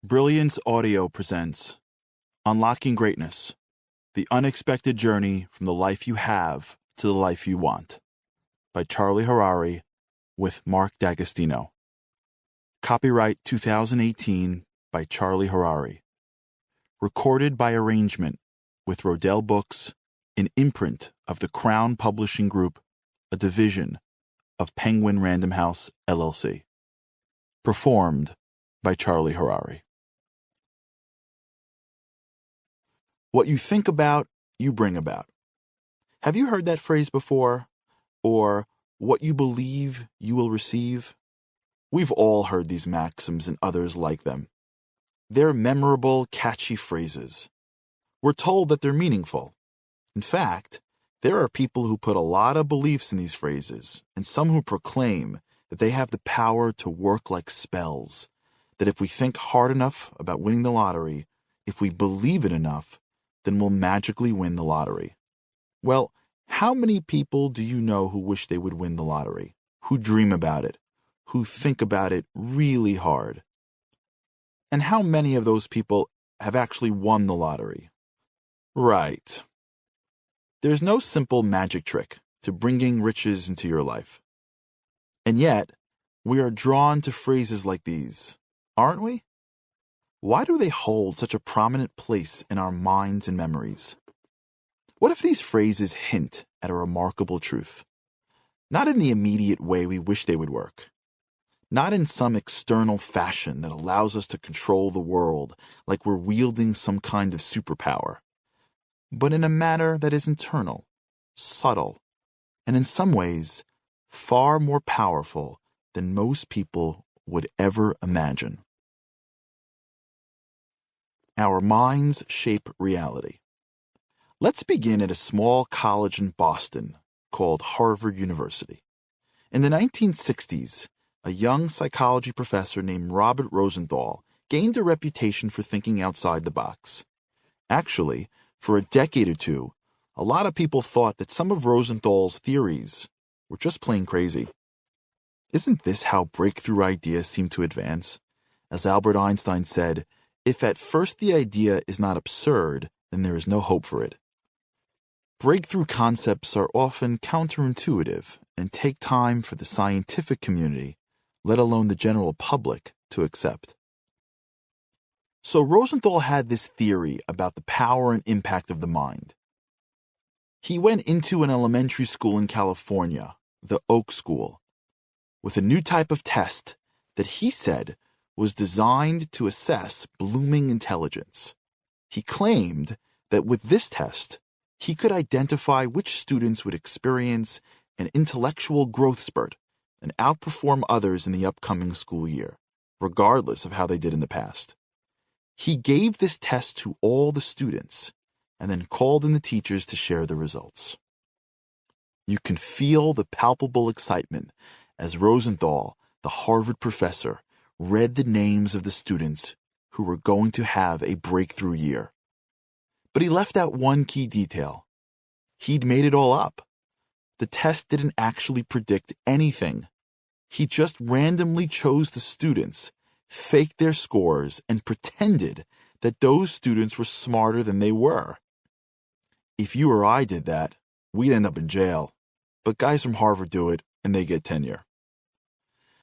Brilliance Audio presents Unlocking Greatness, the Unexpected Journey from the Life You Have to the Life You Want by Charlie Harary with Mark D'Agostino. Copyright 2018 by Charlie Harary. Recorded by arrangement with Rodell Books, an imprint of the Crown Publishing Group, a division of Penguin Random House, LLC. Performed by Charlie Harary. What you think about, you bring about. Have you heard that phrase before? Or, what you believe, you will receive? We've all heard these maxims and others like them. They're memorable, catchy phrases. We're told that they're meaningful. In fact, there are people who put a lot of beliefs in these phrases, and some who proclaim that they have the power to work like spells, that if we think hard enough about winning the lottery, if we believe it enough, then we'll magically win the lottery. Well, how many people do you know who wish they would win the lottery, who dream about it, who think about it really hard? And how many of those people have actually won the lottery? Right. There's no simple magic trick to bringing riches into your life. And yet, we are drawn to phrases like these, aren't we? Why do they hold such a prominent place in our minds and memories? What if these phrases hint at a remarkable truth? Not in the immediate way we wish they would work. Not in some external fashion that allows us to control the world like we're wielding some kind of superpower. But in a manner that is internal, subtle, and in some ways far more powerful than most people would ever imagine. Our minds shape reality. Let's begin at a small college in Boston called Harvard University. In the 1960s, a young psychology professor named Robert Rosenthal gained a reputation for thinking outside the box. Actually, for a decade or two, a lot of people thought that some of Rosenthal's theories were just plain crazy. Isn't this how breakthrough ideas seem to advance? As Albert Einstein said, if at first the idea is not absurd, then there is no hope for it. Breakthrough concepts are often counterintuitive and take time for the scientific community, let alone the general public, to accept. So Rosenthal had this theory about the power and impact of the mind. He went into an elementary school in California, the Oak School, with a new type of test that he said was designed to assess blooming intelligence. He claimed that with this test, he could identify which students would experience an intellectual growth spurt and outperform others in the upcoming school year, regardless of how they did in the past. He gave this test to all the students and then called in the teachers to share the results. You can feel the palpable excitement as Rosenthal, the Harvard professor, read the names of the students who were going to have a breakthrough year. But he left out one key detail. He'd made it all up. The test didn't actually predict anything. He just randomly chose the students, faked their scores, and pretended that those students were smarter than they were. If you or I did that, we'd end up in jail. But guys from Harvard do it, and they get tenure.